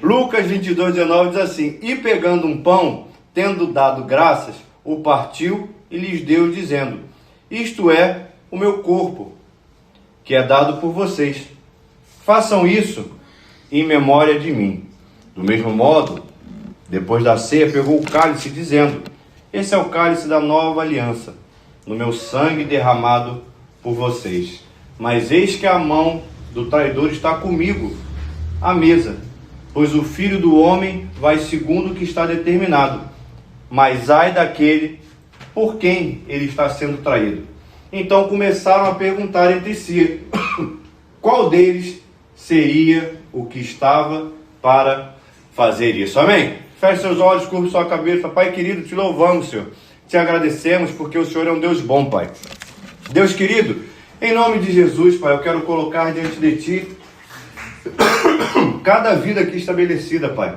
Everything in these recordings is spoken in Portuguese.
Lucas 22:19 diz assim: e pegando um pão, tendo dado graças, o partiu e lhes deu, dizendo: isto é o meu corpo, que é dado por vocês. Façam isso em memória de mim. Do mesmo modo, depois da ceia, pegou o cálice, dizendo: esse é o cálice da nova aliança, no meu sangue derramado por vocês. Mas eis que a mão do traidor está comigo à mesa, pois o Filho do Homem vai segundo o que está determinado. Mas ai daquele por quem ele está sendo traído. Então começaram a perguntar entre si qual deles seria o que estava para fazer isso. Amém? Feche seus olhos, curva sua cabeça. Pai querido, te louvamos, Senhor. Te agradecemos porque o Senhor é um Deus bom, Pai. Deus querido, em nome de Jesus, Pai, eu quero colocar diante de Ti cada vida aqui estabelecida, Pai,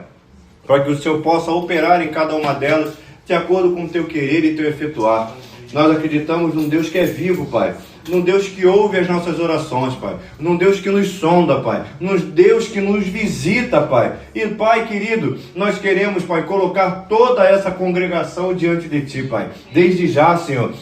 para que o Senhor possa operar em cada uma delas de acordo com o Teu querer e Teu efetuar. Nós acreditamos num Deus que é vivo, Pai, num Deus que ouve as nossas orações, Pai, num Deus que nos sonda, Pai, num Deus que nos visita, Pai. E, Pai querido, nós queremos, Pai, colocar toda essa congregação diante de Ti, Pai. Desde já, Senhor,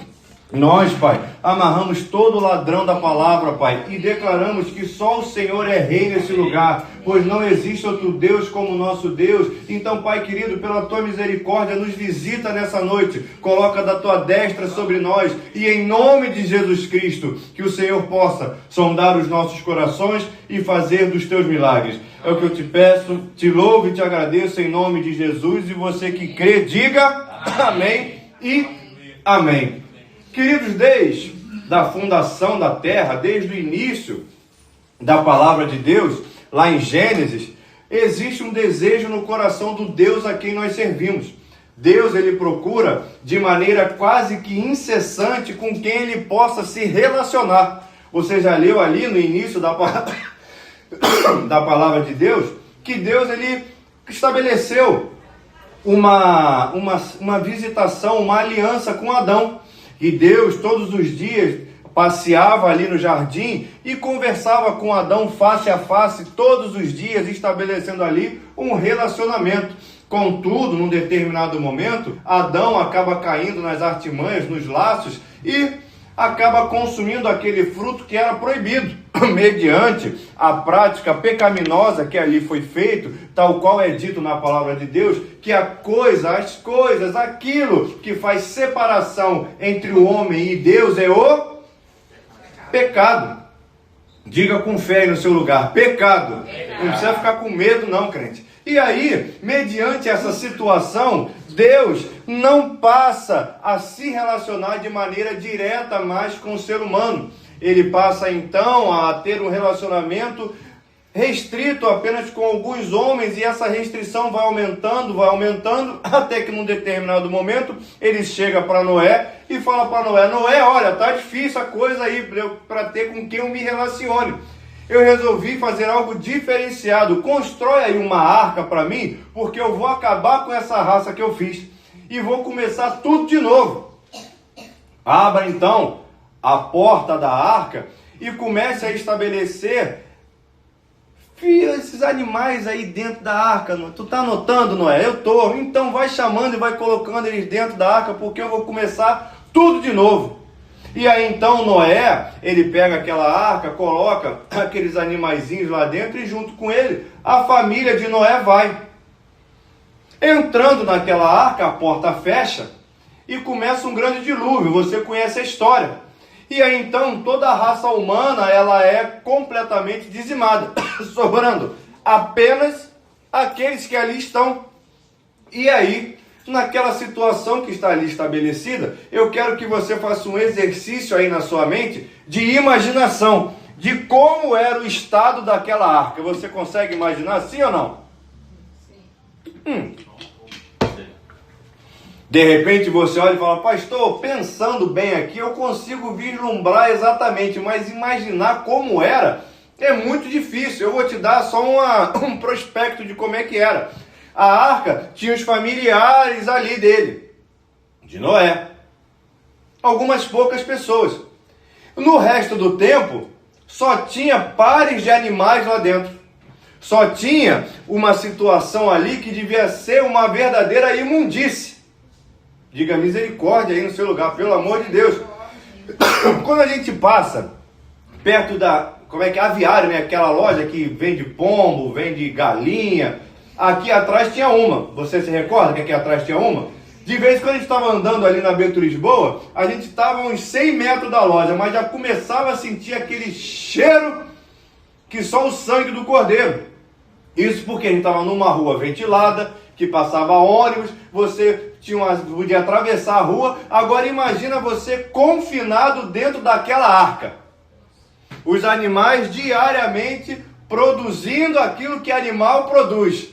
nós, Pai, amarramos todo ladrão da palavra, Pai, e declaramos que só o Senhor é rei nesse lugar, pois não existe outro Deus como o nosso Deus. Então, Pai querido, pela Tua misericórdia, nos visita nessa noite, coloca da Tua destra sobre nós, e em nome de Jesus Cristo, que o Senhor possa sondar os nossos corações e fazer dos Teus milagres. É o que eu te peço, te louvo e te agradeço em nome de Jesus, e você que crê, diga amém e amém. Queridos, desde a fundação da terra, desde o início da palavra de Deus, lá em Gênesis, existe um desejo no coração do Deus a quem nós servimos. Deus, ele procura de maneira quase que incessante com quem ele possa se relacionar. Você já leu ali no início da palavra de Deus, que Deus, ele estabeleceu uma visitação, uma aliança com Adão. E Deus, todos os dias, passeava ali no jardim e conversava com Adão face a face, todos os dias, estabelecendo ali um relacionamento. Contudo, num determinado momento, Adão acaba caindo nas artimanhas, nos laços, e acaba consumindo aquele fruto que era proibido, mediante a prática pecaminosa que ali foi feito, tal qual é dito na palavra de Deus, que as coisas, aquilo que faz separação entre o homem e Deus é o pecado. Diga com fé aí no seu lugar, pecado. Não precisa ficar com medo não, crente. E aí, mediante essa situação, Deus não passa a se relacionar de maneira direta mais com o ser humano. Ele passa então a ter um relacionamento restrito apenas com alguns homens, e essa restrição vai aumentando, até que num determinado momento ele chega para Noé e fala para Noé: Noé, olha, tá difícil a coisa aí para ter com quem eu me relacione. Eu resolvi fazer algo diferenciado. Constrói aí uma arca para mim, porque eu vou acabar com essa raça que eu fiz e vou começar tudo de novo. Abra então a porta da arca e comece a estabelecer esses animais aí dentro da arca. Tu tá anotando, Noé? Eu tô. Então vai chamando e vai colocando eles dentro da arca, porque eu vou começar tudo de novo. E aí então Noé, ele pega aquela arca, coloca aqueles animaizinhos lá dentro, e junto com ele, a família de Noé vai. Entrando naquela arca, a porta fecha e começa um grande dilúvio. Você conhece a história. E aí então toda a raça humana, ela é completamente dizimada, sobrando apenas aqueles que ali estão. E aí, naquela situação que está ali estabelecida, eu quero que você faça um exercício aí na sua mente de imaginação, de como era o estado daquela arca. Você consegue imaginar, sim ou não? Sim. De repente você olha e fala: pastor, pensando bem aqui, eu consigo vislumbrar exatamente, mas imaginar como era é muito difícil. Eu vou te dar só um prospecto de como é que era. A arca tinha os familiares ali dele, de Noé, algumas poucas pessoas. No resto do tempo, só tinha pares de animais lá dentro. Só tinha uma situação ali que devia ser uma verdadeira imundície. Diga misericórdia aí no seu lugar, pelo amor de Deus. Quando a gente passa perto da, aviário, né? Aquela loja que vende pombo, vende galinha. Aqui atrás tinha uma. Você se recorda que aqui atrás tinha uma? De vez em quando a gente estava andando ali na Bento Lisboa, a gente estava uns 100 metros da loja, mas já começava a sentir aquele cheiro que só o sangue do cordeiro. Isso porque a gente estava numa rua ventilada, que passava ônibus, você podia atravessar a rua. Agora imagina você confinado dentro daquela arca. Os animais diariamente produzindo aquilo que animal produz.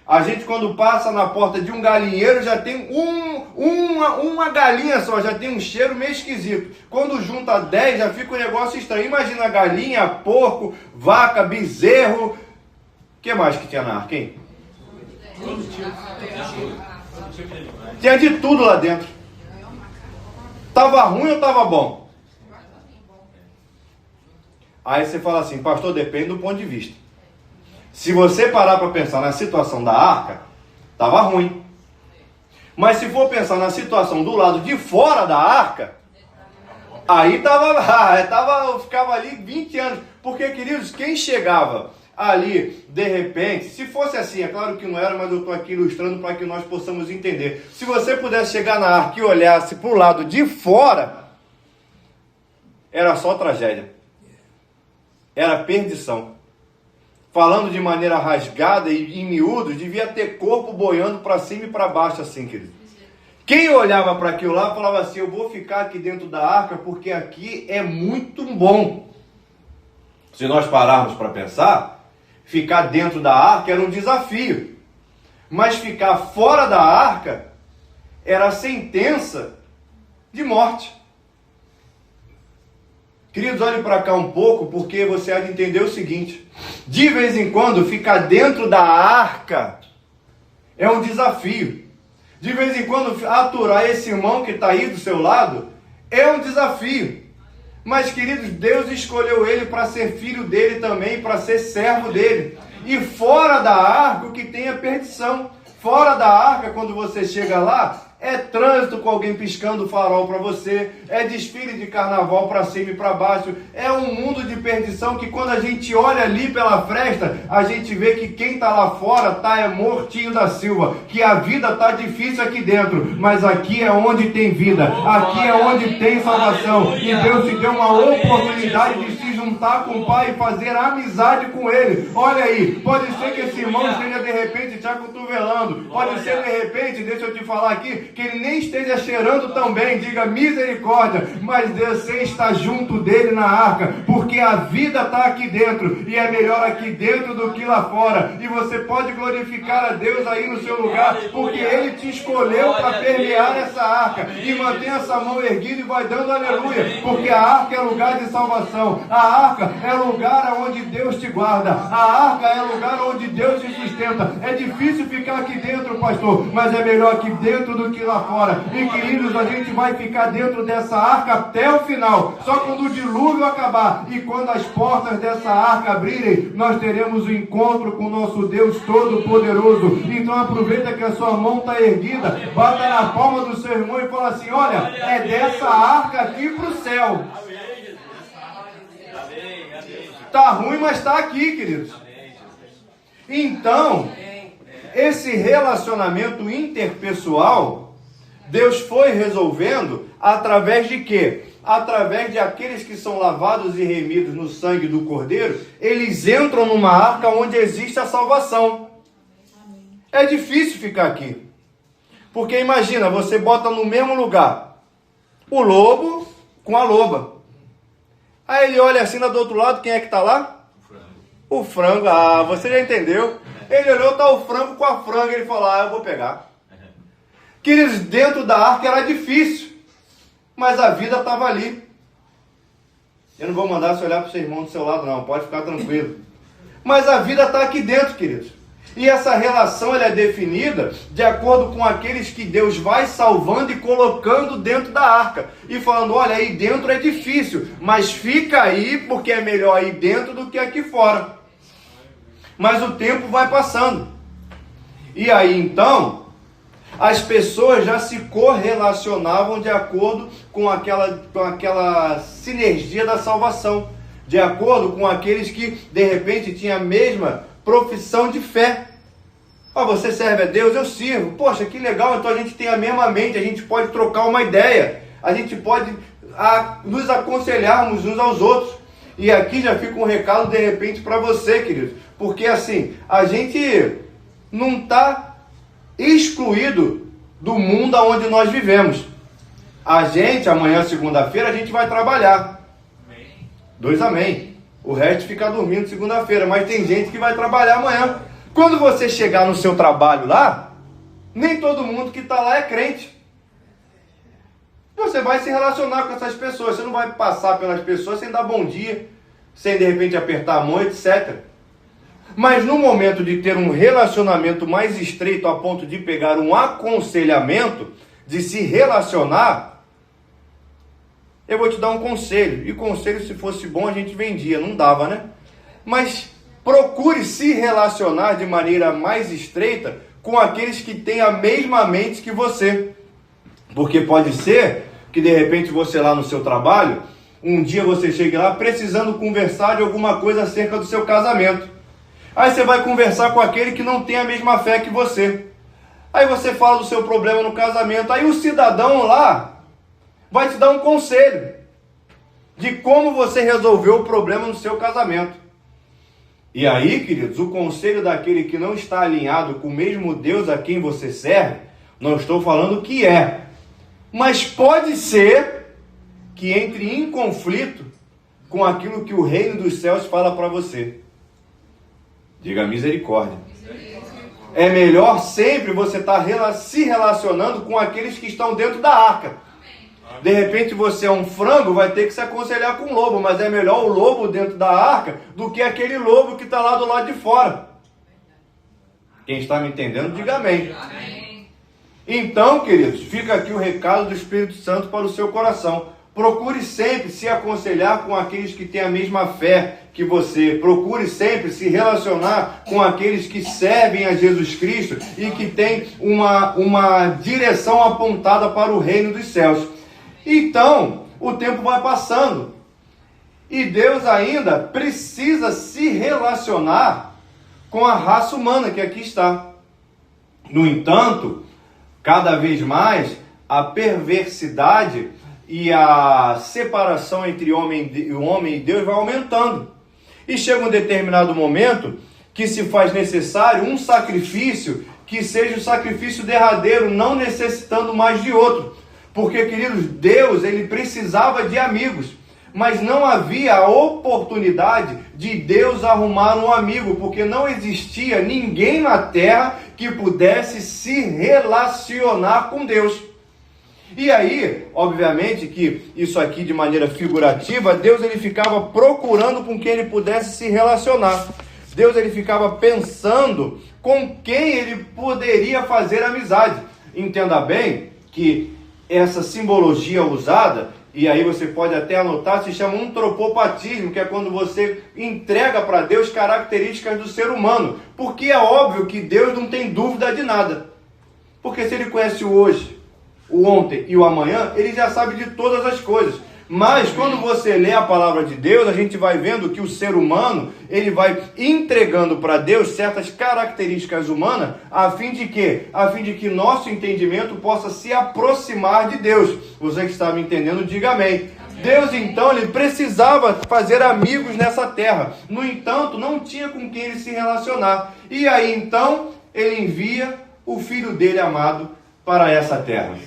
A gente quando passa na porta de um galinheiro já tem uma galinha só, já tem um cheiro meio esquisito. Quando junta 10 já fica um negócio estranho. Imagina galinha, porco, vaca, bezerro. O que mais que tinha na arca, hein? Tinha de tudo lá dentro. Tava ruim ou tava bom? Aí você fala assim, pastor, depende do ponto de vista. Se você parar para pensar na situação da arca, estava ruim. Mas se for pensar na situação do lado de fora da arca, aí ficava ali 20 anos. Porque, queridos, quem chegava ali, de repente, se fosse assim, é claro que não era, mas eu estou aqui ilustrando para que nós possamos entender. Se você pudesse chegar na arca e olhasse para o lado de fora, era só tragédia. Era perdição. Falando de maneira rasgada e em miúdos, devia ter corpo boiando para cima e para baixo assim, querido. Quem olhava para aquilo lá falava assim, eu vou ficar aqui dentro da arca porque aqui é muito bom. Se nós pararmos para pensar, ficar dentro da arca era um desafio. Mas ficar fora da arca era a sentença de morte. Queridos, olhem para cá um pouco, porque você há de entender o seguinte. De vez em quando, ficar dentro da arca é um desafio. De vez em quando, aturar esse irmão que está aí do seu lado é um desafio. Mas, queridos, Deus escolheu ele para ser filho dele também, para ser servo dele. E fora da arca, o que tem é perdição. Fora da arca, quando você chega lá, é trânsito com alguém piscando o farol para você, é desfile de carnaval para cima e para baixo, é um mundo de perdição que quando a gente olha ali pela fresta, a gente vê que quem está lá fora é mortinho da Silva, que a vida está difícil aqui dentro, mas aqui é onde tem vida, aqui é onde tem salvação, e Deus te deu uma oportunidade de se juntar com o Pai e fazer amizade com Ele. Olha aí, pode ser que esse irmão esteja de repente te acotovelando, pode ser de repente, deixa eu te falar aqui, que ele nem esteja cheirando tão bem, diga misericórdia, mas você está junto dele na arca, porque a vida está aqui dentro, e é melhor aqui dentro do que lá fora, e você pode glorificar a Deus aí no seu lugar, porque Ele te escolheu para permear essa arca, e mantém essa mão erguida e vai dando aleluia, porque a arca é lugar de salvação, a arca é lugar onde Deus te guarda, a arca é lugar onde Deus te sustenta. É difícil ficar aqui dentro, pastor, mas é melhor aqui dentro do que lá fora. E queridos, a gente vai ficar dentro dessa arca até o final, só quando o dilúvio acabar e quando as portas dessa arca abrirem, nós teremos o encontro com o nosso Deus Todo-Poderoso. Então aproveita que a sua mão está erguida, bata na palma do seu irmão e fala assim, olha, é dessa arca aqui para o céu. Está ruim, mas está aqui, queridos. Então, esse relacionamento interpessoal, Deus foi resolvendo através de quê? Através de aqueles que são lavados e remidos no sangue do Cordeiro, eles entram numa arca onde existe a salvação. É difícil ficar aqui. Porque imagina, você bota no mesmo lugar o lobo com a loba. Aí ele olha assim lá do outro lado, quem é que está lá? O frango. Ah, você já entendeu. Ele olhou, está o frango com a franga, ele falou, eu vou pegar. Queridos, dentro da arca era difícil, mas a vida estava ali. Eu não vou mandar você olhar para o seu irmão do seu lado, não, pode ficar tranquilo. Mas a vida está aqui dentro, queridos. E essa relação ela é definida de acordo com aqueles que Deus vai salvando e colocando dentro da arca. E falando, olha, aí dentro é difícil, mas fica aí porque é melhor aí dentro do que aqui fora. Mas o tempo vai passando. E aí então, as pessoas já se correlacionavam de acordo com aquela sinergia da salvação. De acordo com aqueles que, de repente, tinham a mesma profissão de fé. Você serve a Deus? Eu sirvo. Poxa, que legal, então a gente tem a mesma mente, a gente pode trocar uma ideia, a gente pode nos aconselharmos uns aos outros. E aqui já fica um recado, de repente, para você, querido. Porque assim, a gente não está excluído do mundo onde nós vivemos. A gente, amanhã, segunda-feira, a gente vai trabalhar. Amém. 2 amém. O resto fica dormindo segunda-feira, mas tem gente que vai trabalhar amanhã. Quando você chegar no seu trabalho lá, nem todo mundo que está lá é crente. Você vai se relacionar com essas pessoas, você não vai passar pelas pessoas sem dar bom dia, sem de repente apertar a mão, etc. Mas no momento de ter um relacionamento mais estreito a ponto de pegar um aconselhamento, de se relacionar, eu vou te dar um conselho. E conselho, se fosse bom, a gente vendia, não dava, né? Mas procure se relacionar de maneira mais estreita com aqueles que têm a mesma mente que você. Porque pode ser que de repente você lá no seu trabalho, um dia você chegue lá precisando conversar de alguma coisa acerca do seu casamento. Aí você vai conversar com aquele que não tem a mesma fé que você. Aí você fala do seu problema no casamento. Aí o cidadão lá vai te dar um conselho de como você resolveu o problema no seu casamento. E aí, queridos, o conselho daquele que não está alinhado com o mesmo Deus a quem você serve, não estou falando que é, mas pode ser que entre em conflito com aquilo que o reino dos céus fala para você. Diga misericórdia. É melhor sempre você estar se relacionando com aqueles que estão dentro da arca. De repente você é um frango, vai ter que se aconselhar com o lobo, mas é melhor o lobo dentro da arca do que aquele lobo que está lá do lado de fora. Quem está me entendendo, diga amém. Então, queridos, fica aqui o recado do Espírito Santo para o seu coração. Procure sempre se aconselhar com aqueles que têm a mesma fé que você. Procure sempre se relacionar com aqueles que servem a Jesus Cristo e que têm uma direção apontada para o reino dos céus. Então, o tempo vai passando e Deus ainda precisa se relacionar com a raça humana que aqui está. No entanto, cada vez mais a perversidade e a separação entre o homem e Deus vai aumentando. E chega um determinado momento que se faz necessário um sacrifício que seja o sacrifício derradeiro, não necessitando mais de outro. Porque, queridos, Deus, ele precisava de amigos, mas não havia a oportunidade de Deus arrumar um amigo, porque não existia ninguém na terra que pudesse se relacionar com Deus. E aí, obviamente que isso aqui de maneira figurativa, Deus ele ficava procurando com quem ele pudesse se relacionar. Deus ele ficava pensando com quem ele poderia fazer amizade. Entenda bem que essa simbologia usada, e aí você pode até anotar, se chama antropopatismo, que é quando você entrega para Deus características do ser humano. Porque é óbvio que Deus não tem dúvida de nada. Porque se ele conhece o hoje, o ontem e o amanhã, ele já sabe de todas as coisas. Mas quando você lê a palavra de Deus, a gente vai vendo que o ser humano, ele vai entregando para Deus certas características humanas, a fim de quê? A fim de que nosso entendimento possa se aproximar de Deus. Você que está me entendendo, diga amém. Deus, então, ele precisava fazer amigos nessa terra. No entanto, não tinha com quem ele se relacionar. E aí, então, ele envia o filho dele amado para essa terra.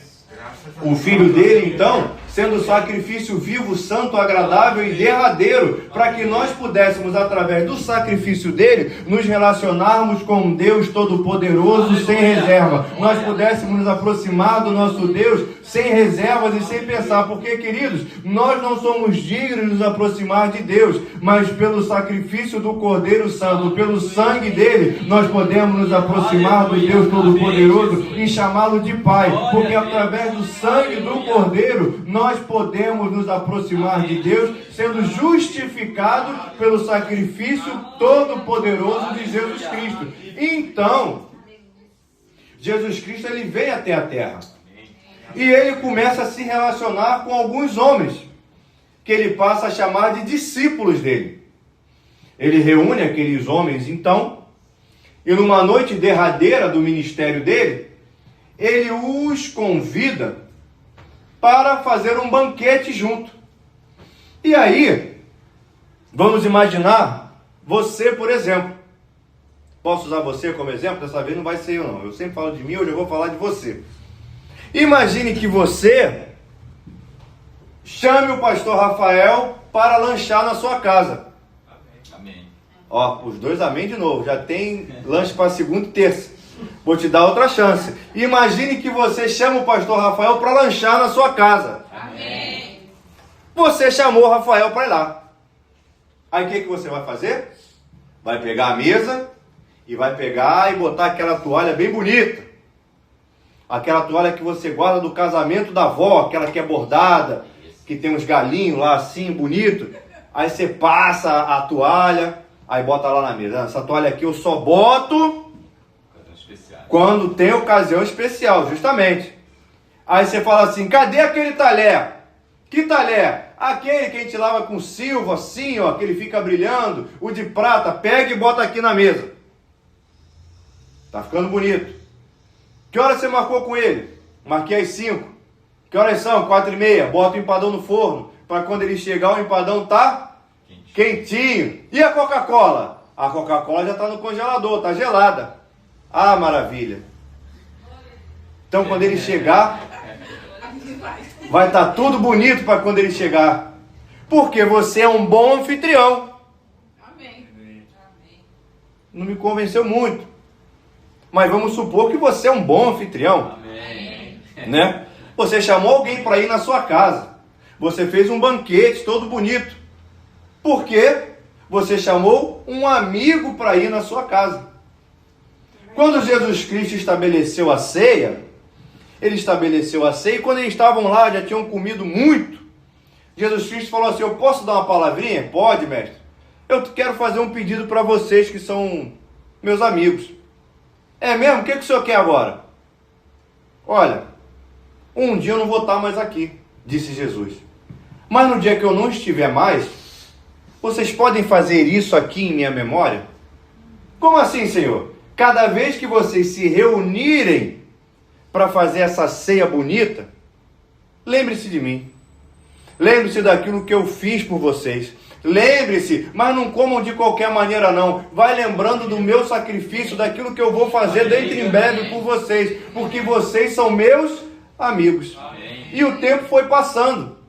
O filho dele, então, sendo sacrifício vivo, santo, agradável e derradeiro, para que nós pudéssemos, através do sacrifício dele, nos relacionarmos com Deus Todo-Poderoso sem reserva. Nós pudéssemos nos aproximar do nosso Deus sem reservas e sem pensar, porque, queridos, nós não somos dignos de nos aproximar de Deus, mas pelo sacrifício do Cordeiro Santo, pelo sangue dele, nós podemos nos aproximar do Deus Todo-Poderoso e chamá-lo de Pai, porque através do sangue do Cordeiro, nós nós podemos nos aproximar de Deus sendo justificados pelo sacrifício todo-poderoso de Jesus Cristo. Então, Jesus Cristo ele vem até a terra. E ele começa a se relacionar com alguns homens, que ele passa a chamar de discípulos dele. Ele reúne aqueles homens, então, e numa noite derradeira do ministério dele, ele os convida para fazer um banquete junto. E aí, vamos imaginar você, por exemplo. Posso usar você como exemplo? Dessa vez não vai ser eu, não. Eu sempre falo de mim, hoje eu vou falar de você. Imagine que você chame o pastor Rafael para lanchar na sua casa. Amém. Ó, os dois amém de novo. Já tem lanche para segunda e terça. Vou te dar outra chance. Imagine que você chama o pastor Rafael para lanchar na sua casa. Amém. Você chamou o Rafael para ir lá. Aí o que você vai fazer? Vai pegar a mesa e vai pegar e botar aquela toalha bem bonita. Aquela toalha que você guarda do casamento da avó, aquela que é bordada, que tem uns galinhos lá assim, bonito. Aí você passa a toalha, aí bota lá na mesa. Essa toalha aqui eu só boto quando tem ocasião especial, justamente. Aí você fala assim, cadê aquele talher? Que talher? Aquele que a gente lava com silvo, assim, ó, que ele fica brilhando, o de prata, pega e bota aqui na mesa. Tá ficando bonito. Que hora você marcou com ele? Marquei às 5. Que horas são? 4h30. Bota o empadão no forno, para quando ele chegar o empadão tá quentinho. E a Coca-Cola? A Coca-Cola já tá no congelador, tá gelada. Ah, maravilha. Então quando ele chegar, vai estar tudo bonito para quando ele chegar. Porque você é um bom anfitrião. Amém. Não me convenceu muito. Mas vamos supor que você é um bom anfitrião. Amém. Né? Você chamou alguém para ir na sua casa. Você fez um banquete todo bonito. Por quê? Você chamou um amigo para ir na sua casa. Quando Jesus Cristo estabeleceu a ceia, ele estabeleceu a ceia e quando eles estavam lá, já tinham comido muito, Jesus Cristo falou assim, eu posso dar uma palavrinha? Pode, mestre. Eu quero fazer um pedido para vocês que são meus amigos. É mesmo? O que o senhor quer agora? Olha, um dia eu não vou estar mais aqui, disse Jesus. Mas no dia que eu não estiver mais, vocês podem fazer isso aqui em minha memória? Como assim, Senhor? Cada vez que vocês se reunirem para fazer essa ceia bonita, lembre-se de mim. Lembre-se daquilo que eu fiz por vocês. Lembre-se, mas não comam de qualquer maneira não. Vai lembrando do meu sacrifício, daquilo que eu vou fazer dentro em breve por vocês. Porque vocês são meus amigos. E o tempo foi passando.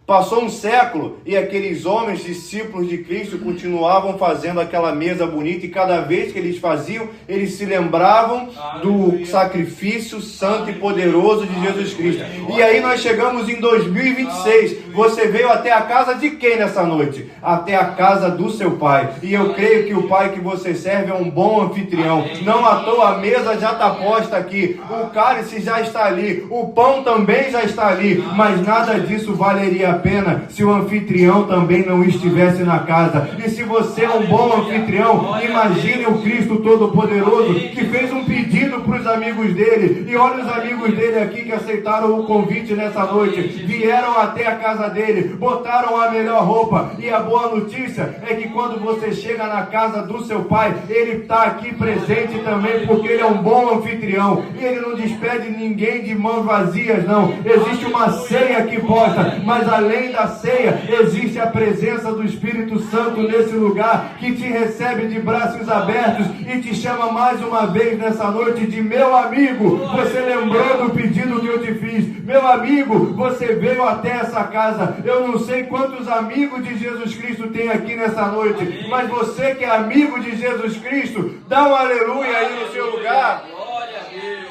Passou um século e aqueles homens, discípulos de Cristo, continuavam fazendo aquela mesa bonita e cada vez que eles faziam, eles se lembravam do sacrifício santo e poderoso de Jesus Cristo. E aí nós chegamos em 2026. Você veio até a casa de quem nessa noite? Até a casa do seu pai. E eu creio que o pai que você serve é um bom anfitrião. Não à toa a mesa já está posta aqui. O cálice já está ali. O pão também já está ali. Mas nada disso valeria a pena se o anfitrião também não estivesse na casa. E se você é um bom anfitrião, imagine o Cristo Todo-Poderoso que fez um pedido para os amigos dele. E olha os amigos dele aqui que aceitaram o convite nessa noite. Vieram até a casa dele, botaram a melhor roupa. E a boa notícia é que quando você chega na casa do seu pai, ele está aqui presente também, porque ele é um bom anfitrião. E ele não despede ninguém de mãos vazias, não. Existe uma ceia aqui posta, mas além da ceia, existe a presença do Espírito Santo nesse lugar, que te recebe de braços abertos e te chama mais uma vez nessa noite de meu amigo. Você lembrou do pedido que eu te fiz? Meu amigo, você veio até essa casa. Eu não sei quantos amigos de Jesus Cristo tem aqui nessa noite, mas você que é amigo de Jesus Cristo, dá um aleluia aí no seu lugar,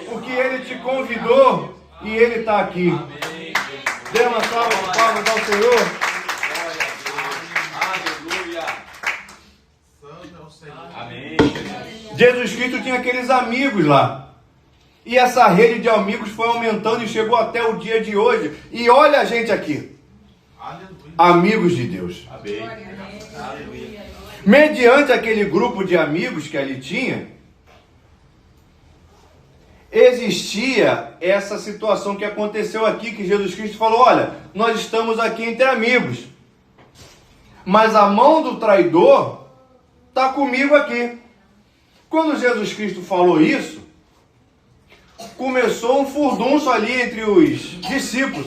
porque Ele te convidou e Ele está aqui. Dê uma salva de palmas ao Senhor. Aleluia. Santo é o Senhor. Amém. Jesus Cristo tinha aqueles amigos lá. E essa rede de amigos foi aumentando e chegou até o dia de hoje. E olha a gente aqui. Amigos de Deus. Amém. Aleluia. Mediante aquele grupo de amigos que ali tinha, existia essa situação que aconteceu aqui, que Jesus Cristo falou: olha, nós estamos aqui entre amigos, mas a mão do traidor está comigo aqui. Quando Jesus Cristo falou isso, começou um furdunço ali entre os discípulos,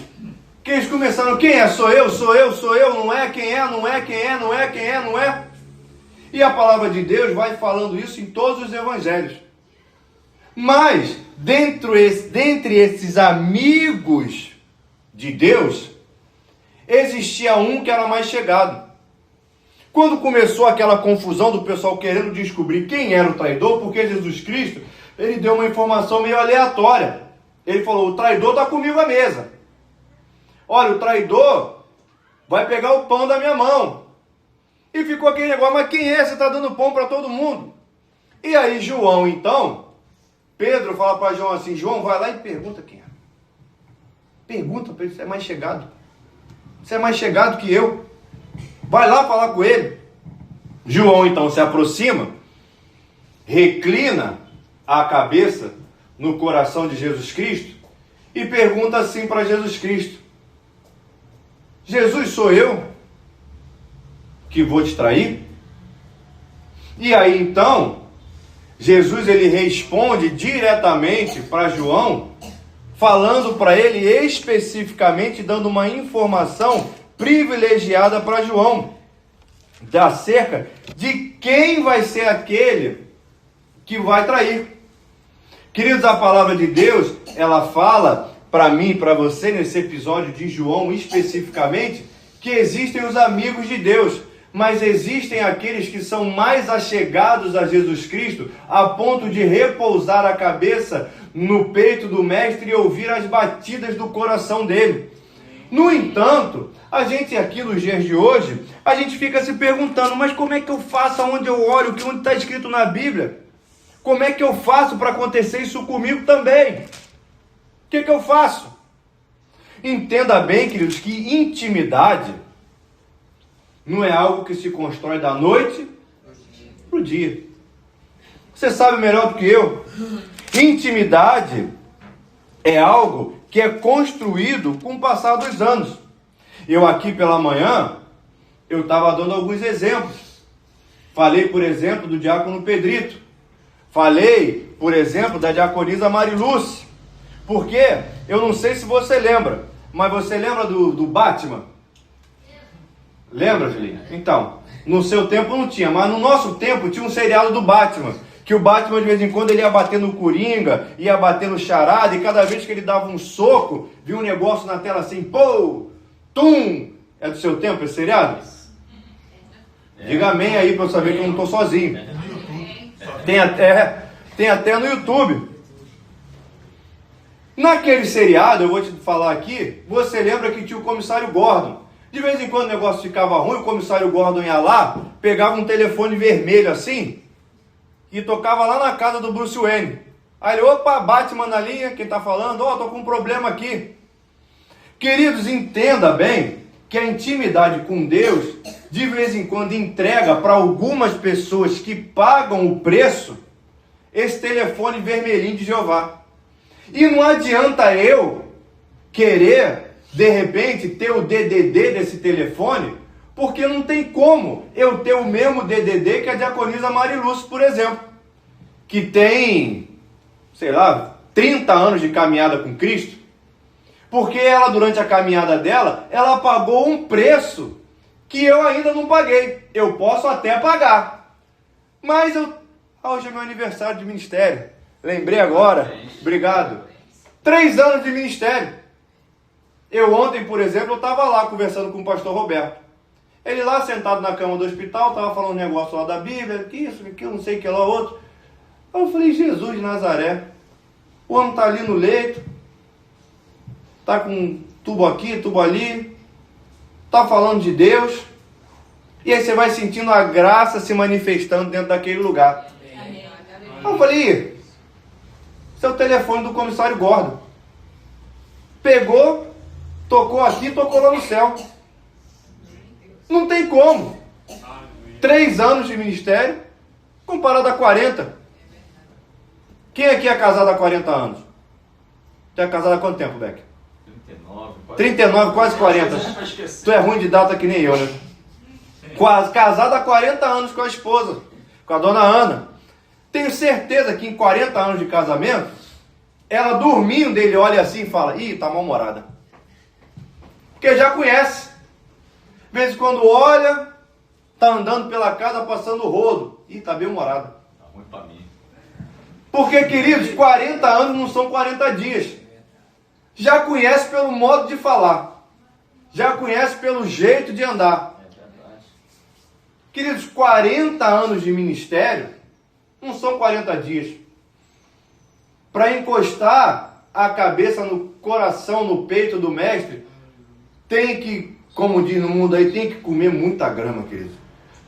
que eles começaram: quem é? Sou eu, sou eu, sou eu, não é? Quem é? Não é? Quem é? Não é? Quem é? Não é? E a palavra de Deus vai falando isso em todos os evangelhos. Mas, dentre esses amigos de Deus, existia um que era mais chegado. Quando começou aquela confusão do pessoal querendo descobrir quem era o traidor, porque Jesus Cristo, ele deu uma informação meio aleatória. Ele falou: o traidor está comigo à mesa. Olha, o traidor vai pegar o pão da minha mão. E ficou aquele negócio: mas quem é? Você está dando pão para todo mundo. E aí João, então, Pedro fala para João assim: João, vai lá e pergunta quem é. Pergunta para ele, você é mais chegado. Você é mais chegado que eu. Vai lá falar com ele. João então se aproxima, reclina a cabeça no coração de Jesus Cristo e pergunta assim para Jesus Cristo: Jesus, sou eu que vou te trair? E aí então Jesus ele responde diretamente para João, falando para ele especificamente, dando uma informação privilegiada para João, acerca de quem vai ser aquele que vai trair. Queridos, a palavra de Deus, ela fala para mim e para você, nesse episódio de João especificamente, que existem os amigos de Deus, mas existem aqueles que são mais achegados a Jesus Cristo, a ponto de repousar a cabeça no peito do Mestre e ouvir as batidas do coração dele. No entanto, a gente aqui nos dias de hoje, a gente fica se perguntando: mas como é que eu faço aonde eu olho, onde está escrito na Bíblia? Como é que eu faço para acontecer isso comigo também? O que eu faço? Entenda bem, queridos, que intimidade não é algo que se constrói da noite para o dia. Você sabe melhor do que eu. Intimidade é algo que é construído com o passar dos anos. Eu aqui pela manhã, eu estava dando alguns exemplos. Falei, por exemplo, do diácono Pedrito. Falei, por exemplo, da diaconisa Marilúcia. Porque, eu não sei se você lembra, mas você lembra do Batman? Lembra, Julinha? Então, no seu tempo não tinha, mas no nosso tempo tinha um seriado do Batman. Que o Batman, de vez em quando, ele ia bater no Coringa, ia bater no Charada, e cada vez que ele dava um soco, via um negócio na tela assim: pô, tum! É do seu tempo esse seriado? Diga amém aí para eu saber que eu não estou sozinho. Tem até no YouTube. Naquele seriado, eu vou te falar aqui, você lembra que tinha o comissário Gordon. De vez em quando o negócio ficava ruim, o comissário Gordon ia lá, pegava um telefone vermelho assim, e tocava lá na casa do Bruce Wayne. Aí ele: opa, Batman na linha, quem está falando? Ó, tô com um problema aqui. Queridos, entenda bem que a intimidade com Deus, de vez em quando, entrega para algumas pessoas que pagam o preço, esse telefone vermelhinho de Jeová. E não adianta eu querer, de repente, ter o DDD desse telefone, porque não tem como eu ter o mesmo DDD que a diaconisa Marilúcia, por exemplo, que tem, sei lá, 30 anos de caminhada com Cristo, porque ela, durante a caminhada dela, ela pagou um preço que eu ainda não paguei. Eu posso até pagar, mas hoje é meu aniversário de ministério. Lembrei agora, obrigado. 3 anos de ministério. Eu ontem, por exemplo, eu estava lá conversando com o pastor Roberto. Ele lá sentado na cama do hospital, estava falando um negócio lá da Bíblia, que isso, que não sei o que lá, outro. Aí eu falei: Jesus de Nazaré, o homem está ali no leito, está com tubo aqui, tubo ali, está falando de Deus, e aí você vai sentindo a graça se manifestando dentro daquele lugar. Aí eu falei: Esse é o telefone do comissário Gordon. Pegou, tocou aqui, tocou lá no céu. Não tem como. 3 anos de ministério, comparado a 40. Quem aqui é casado há 40 anos? Tu é casado há quanto tempo, Beck? 39, quase 40. Tu é ruim de data que nem eu, né? Quase, casado há 40 anos com a esposa, com a dona Ana. Tenho certeza que em 40 anos de casamento, ela dormindo, ele olha assim e fala, ih, tá mal-humorada. Porque já conhece. De vez em quando olha, tá andando pela casa passando o rodo. Ih, tá bem-humorada. Tá ruim pra mim. Porque, queridos, 40 anos não são 40 dias. Já conhece pelo modo de falar. Já conhece pelo jeito de andar. Queridos, 40 anos de ministério não são 40 dias. Para encostar a cabeça no coração, no peito do mestre, tem que, como diz no mundo aí, tem que comer muita grama, querido.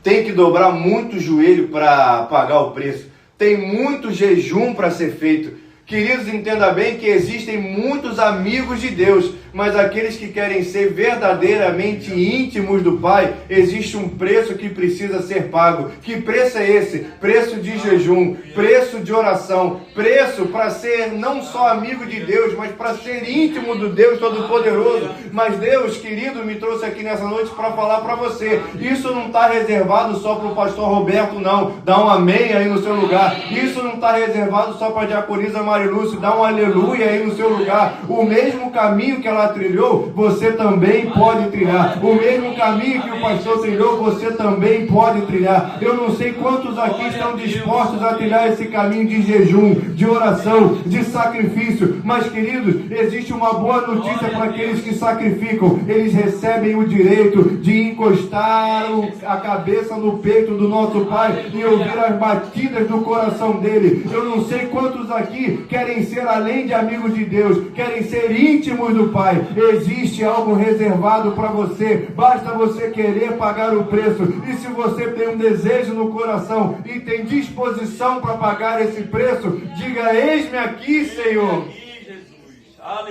Tem que dobrar muito joelho para pagar o preço. Tem muito jejum para ser feito. Queridos, entenda bem que existem muitos amigos de Deus, mas aqueles que querem ser verdadeiramente íntimos do Pai, existe um preço que precisa ser pago. Que preço é esse? Preço de jejum, preço de oração, preço para ser não só amigo de Deus, mas para ser íntimo do Deus Todo-Poderoso. Mas Deus, querido, me trouxe aqui nessa noite para falar para você. Isso não está reservado só para o pastor Roberto, não. Dá um amém aí no seu lugar. Isso não está reservado só para a diaconisa Marilúcio. Dá um aleluia aí no seu lugar. O mesmo caminho que ela trilhou, você também pode trilhar. O mesmo caminho que o pastor trilhou, você também pode trilhar. Eu não sei quantos aqui estão dispostos a trilhar esse caminho de jejum, de oração, de sacrifício. Mas, queridos, existe uma boa notícia para aqueles que sacrificam. Eles recebem o direito de encostar a cabeça no peito do nosso Pai e ouvir as batidas do coração dele. Eu não sei quantos aqui querem ser além de amigos de Deus, querem ser íntimos do Pai. Existe algo reservado para você, basta você querer pagar o preço. E se você tem um desejo no coração e tem disposição para pagar esse preço, diga, eis-me aqui, Senhor.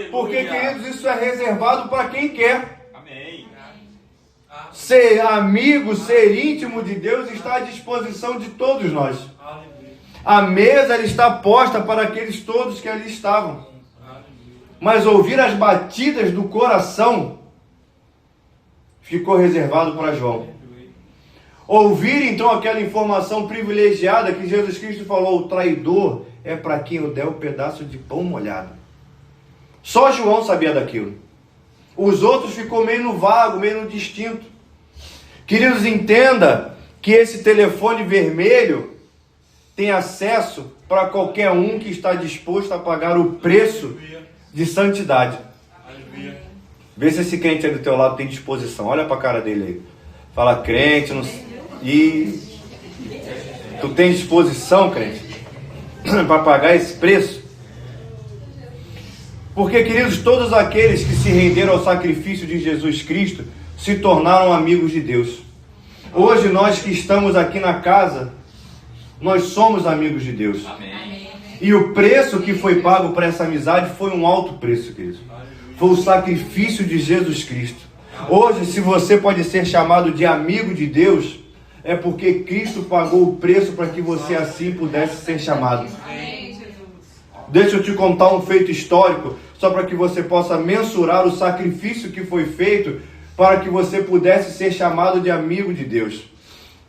Porque, queridos, isso é reservado para quem quer. Amém. Ser amigo, ser íntimo de Deus está à disposição de todos nós. A mesa está posta para aqueles todos que ali estavam. Mas ouvir as batidas do coração ficou reservado para João. Ouvir então aquela informação privilegiada que Jesus Cristo falou, o traidor é para quem eu der um pedaço de pão molhado. Só João sabia daquilo. Os outros ficou meio no vago, meio no distinto. Queridos, entenda que esse telefone vermelho tem acesso para qualquer um que está disposto a pagar o preço de santidade. Vê se esse crente aí do teu lado tem disposição. Olha para a cara dele aí. Fala, crente, não... e tu tem disposição, crente, para pagar esse preço? Porque, queridos, todos aqueles que se renderam ao sacrifício de Jesus Cristo se tornaram amigos de Deus. Hoje nós que estamos aqui na casa, nós somos amigos de Deus. Amém. E o preço que foi pago para essa amizade foi um alto preço, querido. Foi o sacrifício de Jesus Cristo. Hoje, se você pode ser chamado de amigo de Deus, é porque Cristo pagou o preço para que você assim pudesse ser chamado. Deixa eu te contar um feito histórico, só para que você possa mensurar o sacrifício que foi feito para que você pudesse ser chamado de amigo de Deus.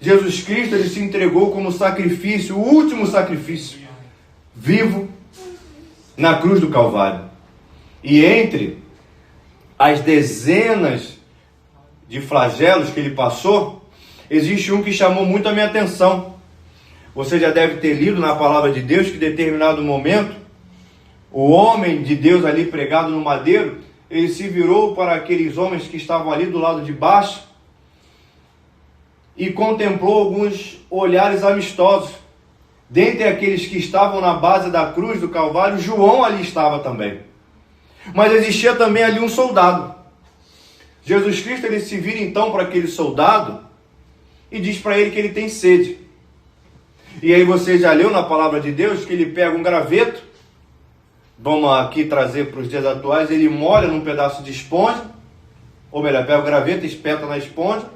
Jesus Cristo, ele se entregou como sacrifício, o último sacrifício, vivo, na cruz do Calvário. E entre as dezenas de flagelos que ele passou, existe um que chamou muito a minha atenção. Você já deve ter lido na palavra de Deus que em determinado momento, o homem de Deus ali pregado no madeiro, ele se virou para aqueles homens que estavam ali do lado de baixo e contemplou alguns olhares amistosos. Dentre aqueles que estavam na base da cruz do Calvário, João ali estava também. Mas existia também ali um soldado. Jesus Cristo, ele se vira então para aquele soldado e diz para ele que ele tem sede. E aí você já leu na palavra de Deus que ele pega um graveto vamos aqui trazer para os dias atuais, ele molha num pedaço de esponja, ou melhor, pega o graveto, espeta na esponja,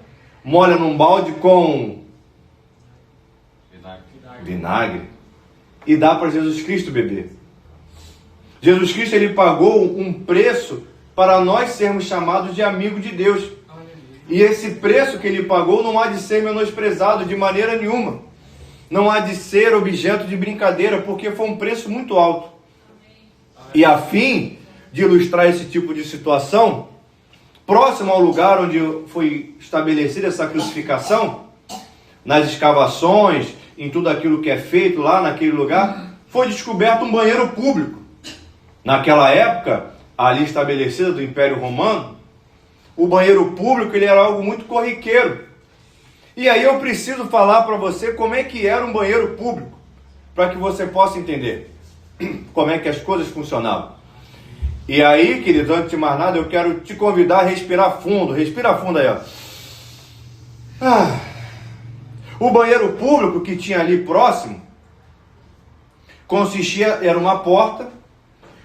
molha num balde com vinagre e dá para Jesus Cristo beber. Jesus Cristo, ele pagou um preço para nós sermos chamados de amigo de Deus. E esse preço que ele pagou não há de ser menosprezado de maneira nenhuma. Não há de ser objeto de brincadeira, porque foi um preço muito alto. E a fim de ilustrar esse tipo de situação, próximo ao lugar onde foi estabelecida essa crucificação, nas escavações, em tudo aquilo que é feito lá naquele lugar, foi descoberto um banheiro público. Naquela época, ali estabelecida do Império Romano, o banheiro público ele era algo muito corriqueiro. E aí eu preciso falar para você como é que era um banheiro público, para que você possa entender como é que as coisas funcionavam. E aí, querido, antes de mais nada, eu quero te convidar a respirar fundo. Respira fundo aí, ó. O banheiro público que tinha ali próximo era uma porta,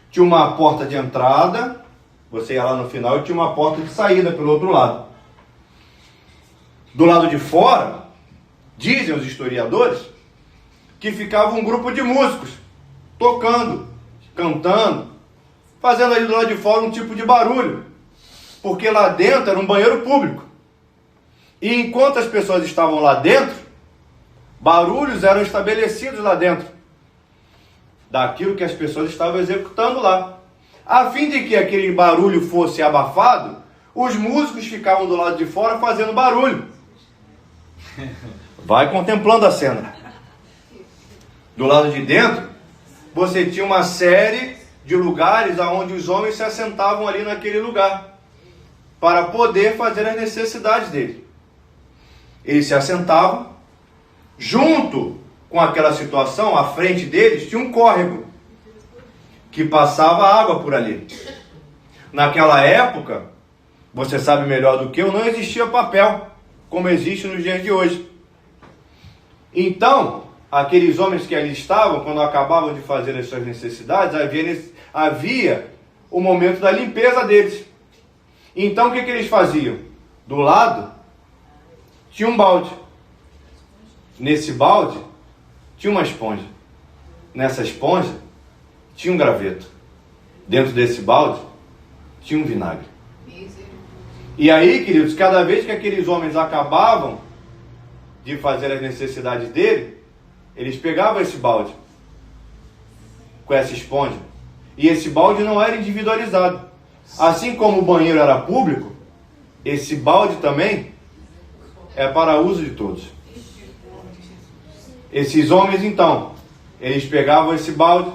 tinha uma porta de entrada, você ia lá no final e tinha uma porta de saída pelo outro lado. Do lado de fora, dizem os historiadores, que ficava um grupo de músicos, tocando, cantando, fazendo ali do lado de fora um tipo de barulho, porque lá dentro era um banheiro público. E enquanto as pessoas estavam lá dentro, barulhos eram estabelecidos lá dentro, daquilo que as pessoas estavam executando lá. A fim de que aquele barulho fosse abafado, os músicos ficavam do lado de fora fazendo barulho. Vai contemplando a cena. Do lado de dentro, você tinha uma série de lugares onde os homens se assentavam ali naquele lugar, para poder fazer as necessidades deles. Eles se assentavam, junto com aquela situação, à frente deles, tinha um córrego, que passava água por ali. Naquela época, você sabe melhor do que eu, não existia papel, como existe nos dias de hoje. Então, aqueles homens que ali estavam, quando acabavam de fazer as suas necessidades, havia o momento da limpeza deles. Então, o que eles faziam? Do lado, tinha um balde. Nesse balde, tinha uma esponja. Nessa esponja, tinha um graveto. Dentro desse balde, tinha um vinagre. E aí, queridos, cada vez que aqueles homens acabavam de fazer as necessidades dele, eles pegavam esse balde com essa esponja. E esse balde não era individualizado. Assim como o banheiro era público, esse balde também é para uso de todos. Esses homens, então, eles pegavam esse balde,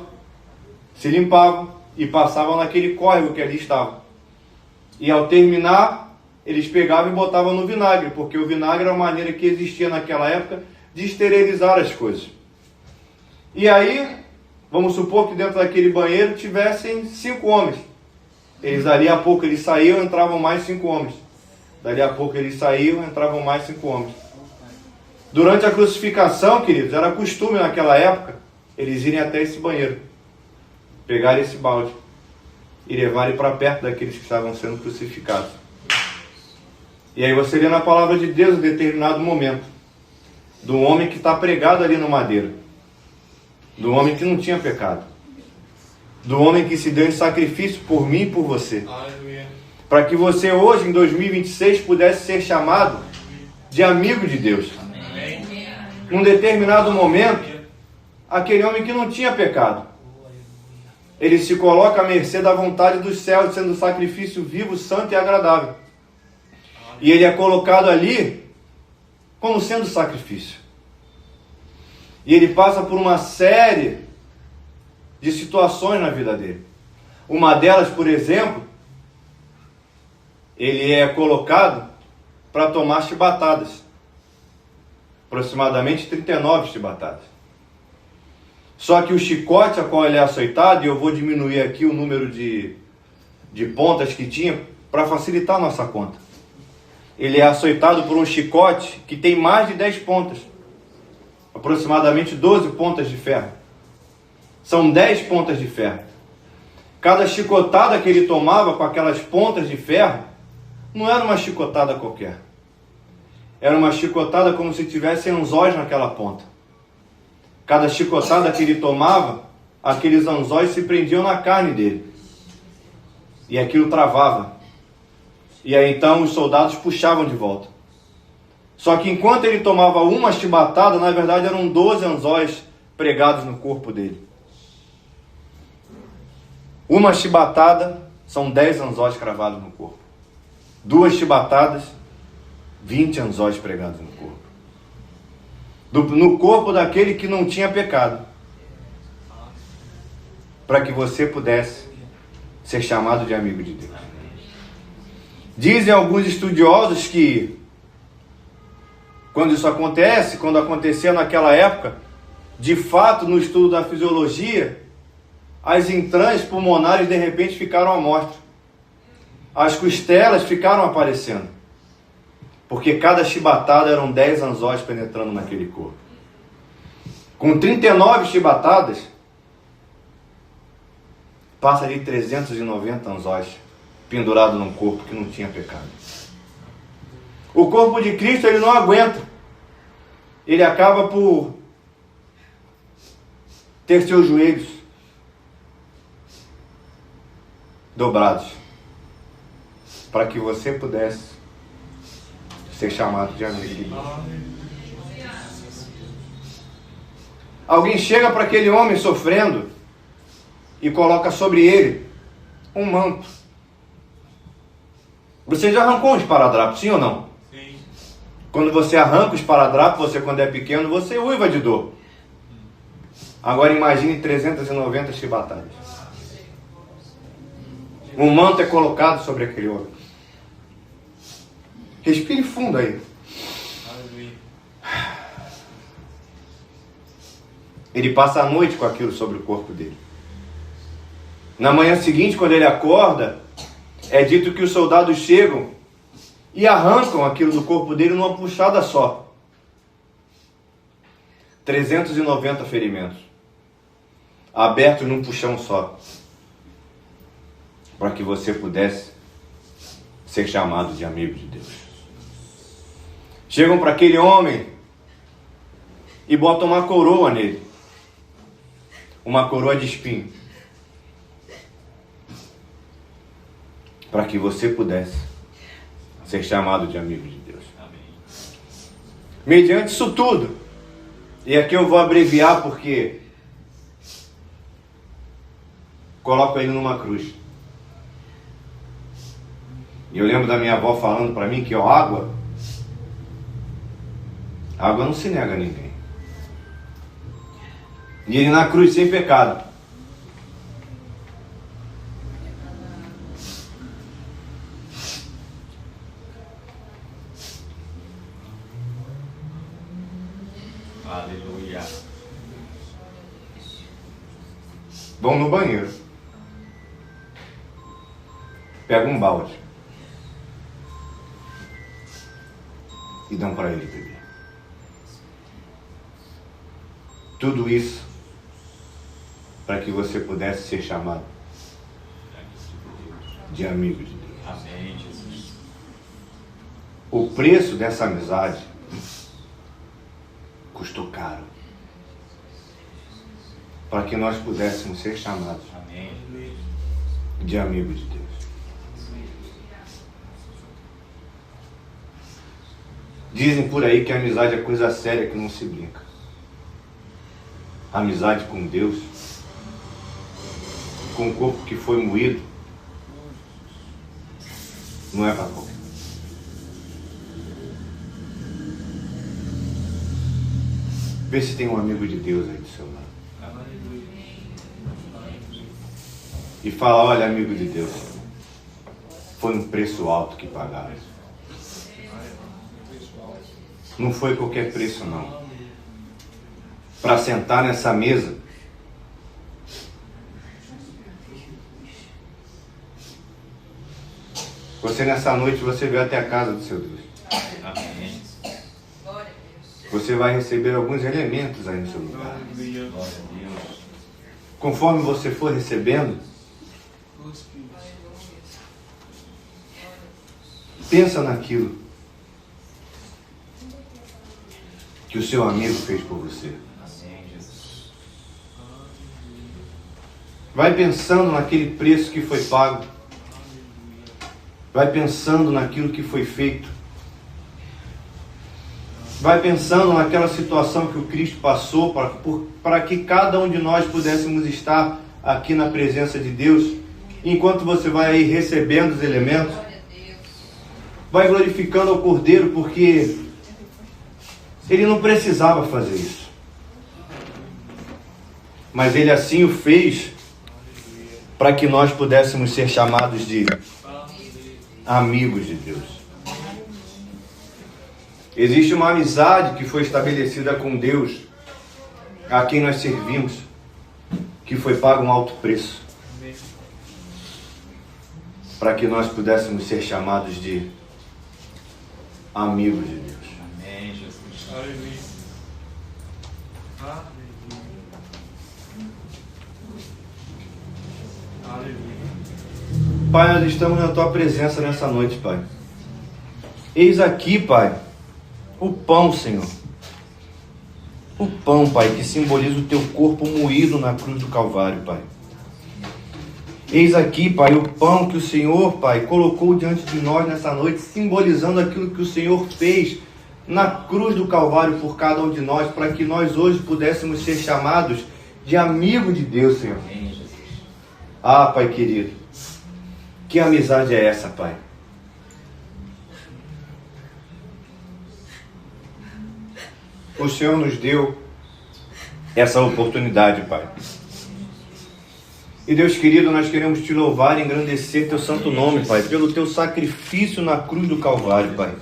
se limpavam e passavam naquele córrego que ali estava. E ao terminar, eles pegavam e botavam no vinagre, porque o vinagre era uma maneira que existia naquela época de esterilizar as coisas. E aí, vamos supor que dentro daquele banheiro tivessem 5 homens. Dali a pouco eles saíam, entravam mais 5 homens. Dali a pouco eles saíam, entravam mais 5 homens. Durante a crucificação, queridos, era costume naquela época, eles irem até esse banheiro, pegarem esse balde e levarem para perto daqueles que estavam sendo crucificados. E aí você lê na palavra de Deus em determinado momento, do homem que está pregado ali no madeiro, do homem que não tinha pecado, do homem que se deu em sacrifício por mim e por você, para que você hoje, em 2026, pudesse ser chamado de amigo de Deus. Num determinado momento, aquele homem que não tinha pecado, ele se coloca à mercê da vontade dos céus, sendo um sacrifício vivo, santo e agradável. E ele é colocado ali como sendo sacrifício. E ele passa por uma série de situações na vida dele. Uma delas, por exemplo, ele é colocado para tomar chibatadas. Aproximadamente 39 chibatadas. Só que o chicote a qual ele é açoitado, e eu vou diminuir aqui o número de pontas que tinha para facilitar a nossa conta. Ele é açoitado por um chicote que tem mais de 10 pontas. Aproximadamente 12 pontas de ferro. São 10 pontas de ferro. Cada chicotada que ele tomava com aquelas pontas de ferro, não era uma chicotada qualquer. Era uma chicotada como se tivesse anzóis naquela ponta. Cada chicotada que ele tomava, aqueles anzóis se prendiam na carne dele. E aquilo travava. E aí então os soldados puxavam de volta. Só que enquanto ele tomava uma chibatada, na verdade eram 12 anzóis pregados no corpo dele. Uma chibatada são 10 anzóis cravados no corpo. 2 chibatadas, 20 anzóis pregados no corpo. No corpo daquele que não tinha pecado. Para que você pudesse ser chamado de amigo de Deus. Dizem alguns estudiosos que quando isso acontece, quando acontecia naquela época, de fato no estudo da fisiologia, as entranhas pulmonares de repente ficaram à mostra. As costelas ficaram aparecendo. Porque cada chibatada eram 10 anzóis penetrando naquele corpo. Com 39 chibatadas, passa ali 390 anzóis pendurados num corpo que não tinha pecado. O corpo de Cristo, ele não aguenta. Ele acaba por ter seus joelhos dobrados, para que você pudesse ser chamado de amigo de Deus. Alguém chega para aquele homem sofrendo e coloca sobre ele um manto. Você já arrancou um esparadrapo, sim ou não? Sim. Quando você arranca o esparadrapo, você quando é pequeno, você uiva de dor. Agora imagine 390 chibatadas. Um manto é colocado sobre aquele homem. Respire fundo aí. Ele passa a noite com aquilo sobre o corpo dele. Na manhã seguinte, quando ele acorda, é dito que os soldados chegam e arrancam aquilo do corpo dele numa puxada só. 390 ferimentos. Abertos num puxão só. Para que você pudesse ser chamado de amigo de Deus. Chegam para aquele homem e botam uma coroa nele. Uma coroa de espinho. Para que você pudesse ser chamado de amigo de Deus. Amém. Mediante isso tudo, e aqui eu vou abreviar porque coloco ele numa cruz. E eu lembro da minha avó falando para mim que água não se nega a ninguém. E ele na cruz sem pecado. Aleluia. Vão no banheiro. Pega um balde. E dão para ele beber. Tudo isso para que você pudesse ser chamado de amigo de Deus. Amém, Jesus. O preço dessa amizade custou caro. Para que nós pudéssemos ser chamados Amém. de amigo de Deus. Dizem por aí que a amizade é coisa séria que não se brinca. A amizade com Deus, com o corpo que foi moído, não é para qualquer. Vê se tem um amigo de Deus aí do seu lado. E fala, olha, amigo de Deus, foi um preço alto que pagaram. Não foi qualquer preço, não. Para sentar nessa mesa, você nessa noite, você veio até a casa do seu Deus. Amém. Você vai receber alguns elementos aí no seu lugar. Glória a Deus. Conforme você for recebendo, Pensa naquilo que o seu amigo fez por você. Amém, Jesus. Vai pensando naquele preço que foi pago. Vai pensando naquilo que foi feito. Vai pensando naquela situação que o Cristo passou para que cada um de nós pudéssemos estar aqui na presença de Deus. Enquanto você vai aí recebendo os elementos, vai glorificando ao Cordeiro, porque ele não precisava fazer isso. Mas ele assim o fez para que nós pudéssemos ser chamados de amigos de Deus. Existe uma amizade que foi estabelecida com Deus, a quem nós servimos, que foi pago um alto preço, para que nós pudéssemos ser chamados de amigos de Deus. Amém, Jesus. Aleluia. Aleluia. Pai, nós estamos na Tua presença nessa noite, Pai. Eis aqui, Pai, o pão, Senhor. O pão, Pai, que simboliza o Teu corpo moído na cruz do Calvário, Pai. Eis aqui, Pai, o pão que o Senhor, Pai, colocou diante de nós nessa noite, simbolizando aquilo que o Senhor fez na cruz do Calvário por cada um de nós, para que nós hoje pudéssemos ser chamados de amigo de Deus, Senhor. Amém, Jesus. Ah, Pai querido, que amizade é essa, Pai? O Senhor nos deu essa oportunidade, Pai. E Deus querido, nós queremos Te louvar e engrandecer Teu santo nome, Pai, pelo Teu sacrifício na cruz do Calvário, Pai.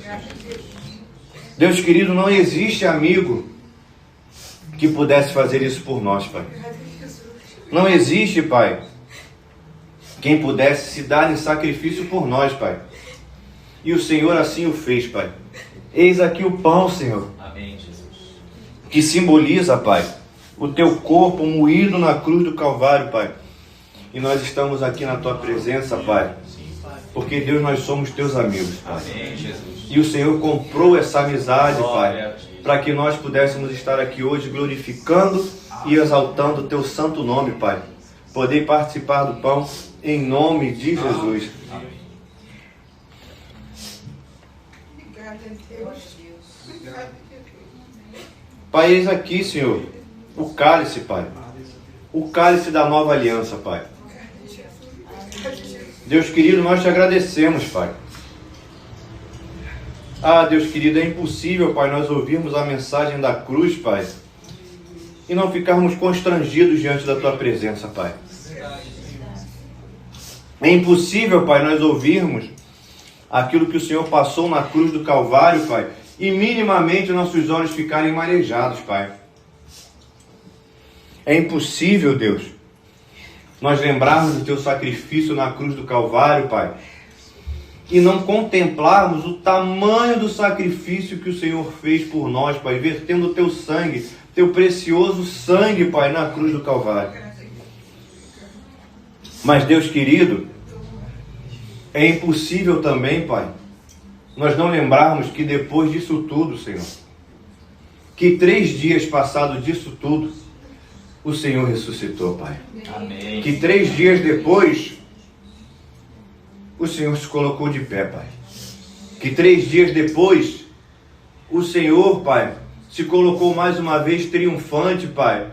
Deus querido, não existe amigo que pudesse fazer isso por nós, Pai. Não existe, Pai, quem pudesse se dar em sacrifício por nós, Pai. E o Senhor assim o fez, Pai. Eis aqui o pão, Senhor, Amém, Jesus. que simboliza, Pai, o Teu corpo moído na cruz do Calvário, Pai. E nós estamos aqui na Tua presença, Pai, porque, Deus, nós somos Teus amigos, Pai. Amém, Jesus. E o Senhor comprou essa amizade, Glória a Pai, Ti. para que nós pudéssemos estar aqui hoje glorificando e exaltando o Teu santo nome, Pai. Poder participar do pão em nome de Jesus. Amém. Pai, eis aqui, Senhor, o cálice, Pai. O cálice da nova aliança, Pai. Deus querido, nós Te agradecemos, Pai. Ah, Deus querido, é impossível, Pai, nós ouvirmos a mensagem da cruz, Pai, e não ficarmos constrangidos diante da Tua presença, Pai. É impossível, Pai, nós ouvirmos aquilo que o Senhor passou na cruz do Calvário, Pai, e minimamente nossos olhos ficarem marejados, Pai. É impossível, Deus, nós lembrarmos do Teu sacrifício na cruz do Calvário, Pai, e não contemplarmos o tamanho do sacrifício que o Senhor fez por nós, Pai, vertendo o Teu sangue, Teu precioso sangue, Pai, na cruz do Calvário. Mas, Deus querido, é impossível também, Pai, nós não lembrarmos que depois disso tudo, Senhor, que 3 dias passados disso tudo, o Senhor ressuscitou, Pai. Amém. Que 3 dias depois, o Senhor se colocou de pé, Pai. Que 3 dias depois, o Senhor, Pai, se colocou mais uma vez triunfante, Pai.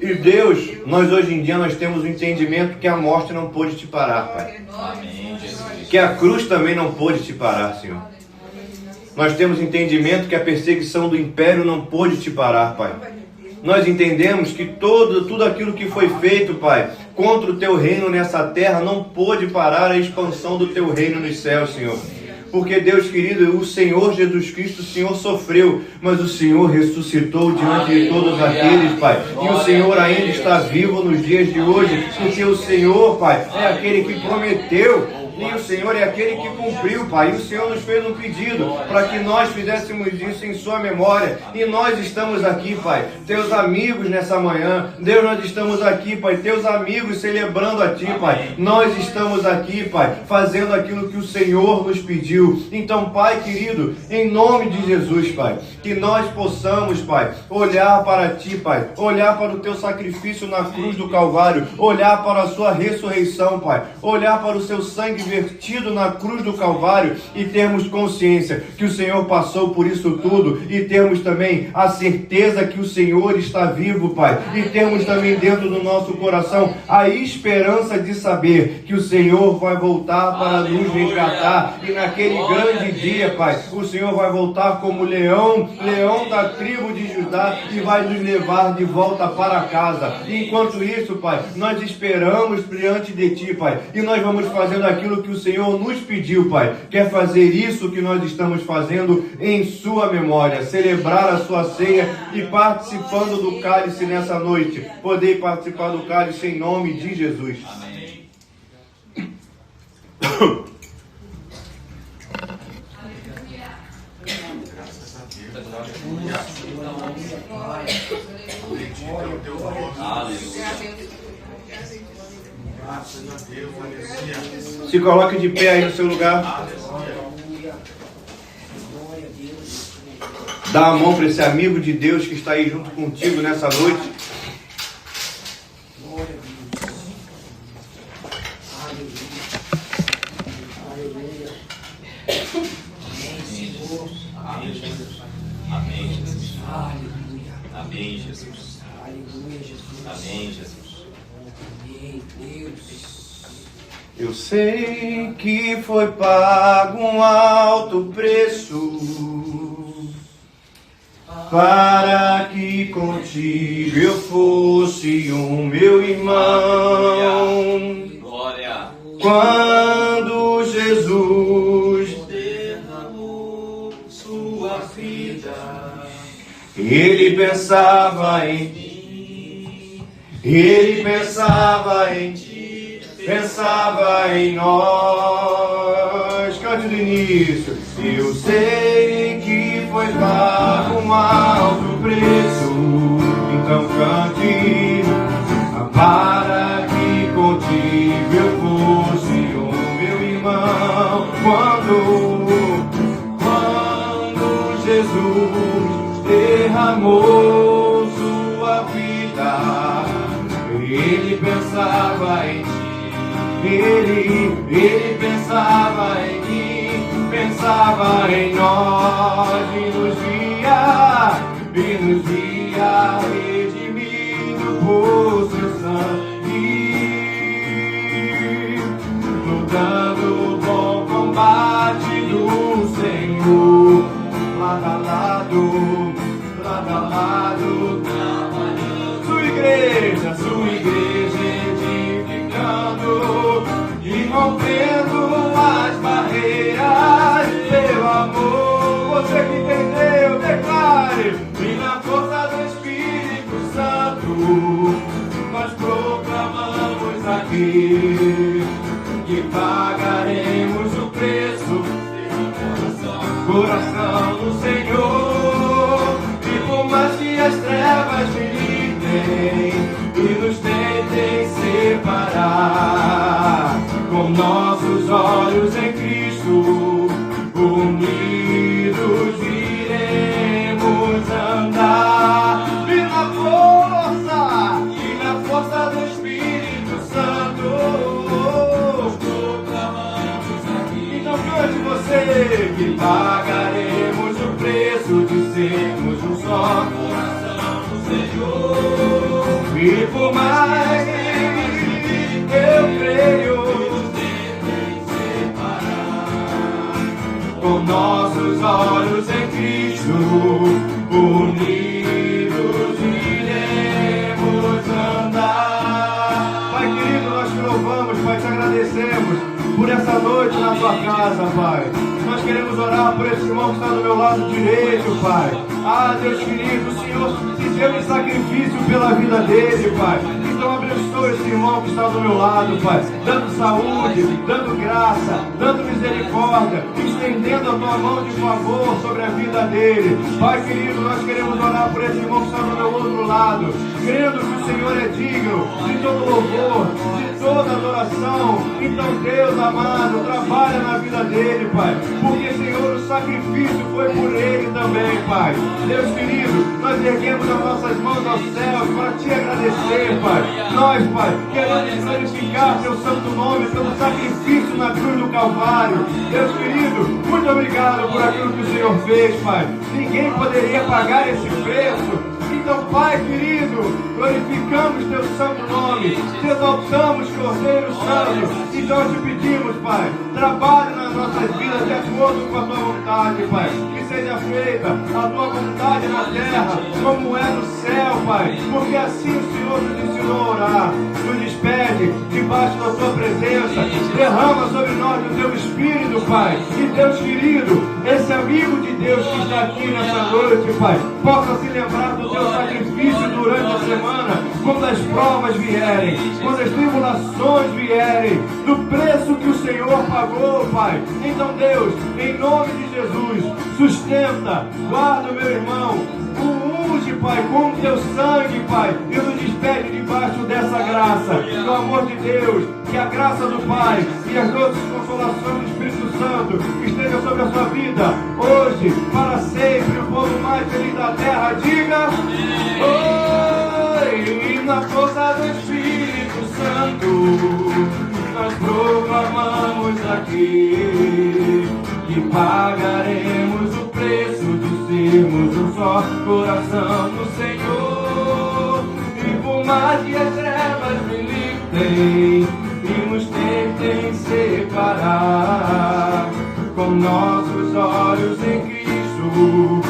E Deus, nós hoje em dia nós temos o entendimento que a morte não pôde te parar, Pai. Amém, Jesus. Que a cruz também não pôde te parar, Senhor. Nós temos entendimento que a perseguição do império não pôde te parar, Pai. Nós entendemos que tudo aquilo que foi feito, Pai, contra o Teu reino nessa terra, não pôde parar a expansão do Teu reino nos céus, Senhor. Porque, Deus querido, o Senhor Jesus Cristo, o Senhor sofreu, mas o Senhor ressuscitou diante de todos aqueles, Pai. E o Senhor ainda está vivo nos dias de hoje, porque o Senhor, Pai, é aquele que prometeu E o Senhor é aquele que cumpriu, Pai. E o Senhor nos fez um pedido para que nós fizéssemos isso em sua memória. E nós estamos aqui, Pai, teus amigos nessa manhã. Deus, nós estamos aqui, Pai, teus amigos celebrando a Ti, Pai. Nós estamos aqui, Pai, fazendo aquilo que o Senhor nos pediu. Então, Pai querido, em nome de Jesus, Pai, que nós possamos, Pai, olhar para Ti, Pai, olhar para o Teu sacrifício na cruz do Calvário, olhar para a Sua ressurreição, Pai, olhar para o Seu sangue vertido na cruz do Calvário e termos consciência que o Senhor passou por isso tudo e termos também a certeza que o Senhor está vivo, Pai, e termos também dentro do nosso coração a esperança de saber que o Senhor vai voltar para nos resgatar e naquele grande dia, Pai, o Senhor vai voltar como leão da tribo de Judá e vai nos levar de volta para casa. E enquanto isso, Pai, nós esperamos diante de Ti, Pai, e nós vamos fazendo aquilo que o Senhor nos pediu, Pai. Quer fazer isso que nós estamos fazendo em Sua memória, celebrar a Sua ceia e participando do cálice nessa noite, poder participar do cálice em nome de Jesus. Amém. Se coloque de pé aí no seu lugar. Dá a mão para esse amigo de Deus que está aí junto contigo nessa noite. Amém, Jesus. Amém, Jesus. Amém, Jesus. Amém, Jesus. Eu sei que foi pago um alto preço para que contigo eu fosse o meu irmão. Glória. Quando Jesus Derramou sua vida. Ele pensava em ti, Ele pensava em ti, pensava em nós. Cante do início. Eu sei que foi pago um alto preço, então cante para que contigo eu fosse o meu irmão. Quando Jesus derramou sua vida, Ele pensava em ti, Ele pensava em mim, pensava em nós e nos via redimido por seu sangue, lutando o bom combate do Senhor, lado a lado, trabalhando. Sua igreja edificando e rompendo as barreiras pelo amor. Você que entendeu, declare. E na força do Espírito Santo nós proclamamos aqui que pagaremos o preço, coração do Senhor. E por mais que as trevas militem e nos tentem separar, com nossos olhos em Cristo, unidos iremos andar. E na força do Espírito Santo, proclamamos aqui. Então cante você, que pagaremos o preço de sermos um só coração do Senhor. E por mais que eu creio, com nossos olhos em Cristo, unidos iremos andar. Pai querido, nós te louvamos, Pai, te agradecemos por essa noite na tua casa, Pai. Nós queremos orar por esse irmão que está do meu lado direito, Pai. Ah, Deus querido, o Senhor se deu em sacrifício pela vida dele, Pai. Então abençoa esse irmão que está do meu lado, Pai, dando saúde, dando graça, dando misericórdia, estendendo a tua mão de favor sobre a vida dele. Pai querido, nós queremos orar por esse irmão que está do meu outro lado, crendo que o Senhor é digno de todo louvor, de toda adoração. Então, Deus amado, trabalha na vida dele, Pai, porque, Senhor, o sacrifício foi por ele também, Pai. Deus querido, nós erguemos as nossas mãos aos céus para te agradecer, Pai. Nós, Pai, queremos glorificar teu santo nome pelo sacrifício na cruz do Calvário. Deus querido, muito obrigado por aquilo que o Senhor fez, Pai. Ninguém poderia pagar esse preço. Então, Pai querido, glorificamos teu santo nome, te exaltamos, Cordeiro Santo. Então te pedimos, Pai, trabalhe nas nossas vidas de acordo com a tua vontade, Pai. Que seja feita a tua vontade na terra, como é no céu, Pai. Porque assim o Senhor nos ensinou a orar. Nos despede debaixo da tua presença. Derrama sobre nós o teu Espírito, Pai. E Deus querido, esse amigo de Deus que está aqui nessa noite, Pai, possa se lembrar do teu sacrifício durante a semana, quando as provas vierem, quando as tribulações vierem, do preço que o Senhor pagou, Pai. Então, Deus, em nome de Jesus, sustenta, guarda o meu irmão, o unge, Pai, com o teu sangue, Pai, e nos despede debaixo dessa graça, no amor de Deus, que a graça do Pai e as doces consolações do Espírito Santo estejam sobre a sua vida, hoje, para sempre. O povo mais feliz da terra, diga: oi, e na força do Espírito Santo, nós proclamamos aqui que pagaremos o preço de sermos um só coração no Senhor. E por mais que as trevas militem e nos tentem separar, com nossos olhos em Cristo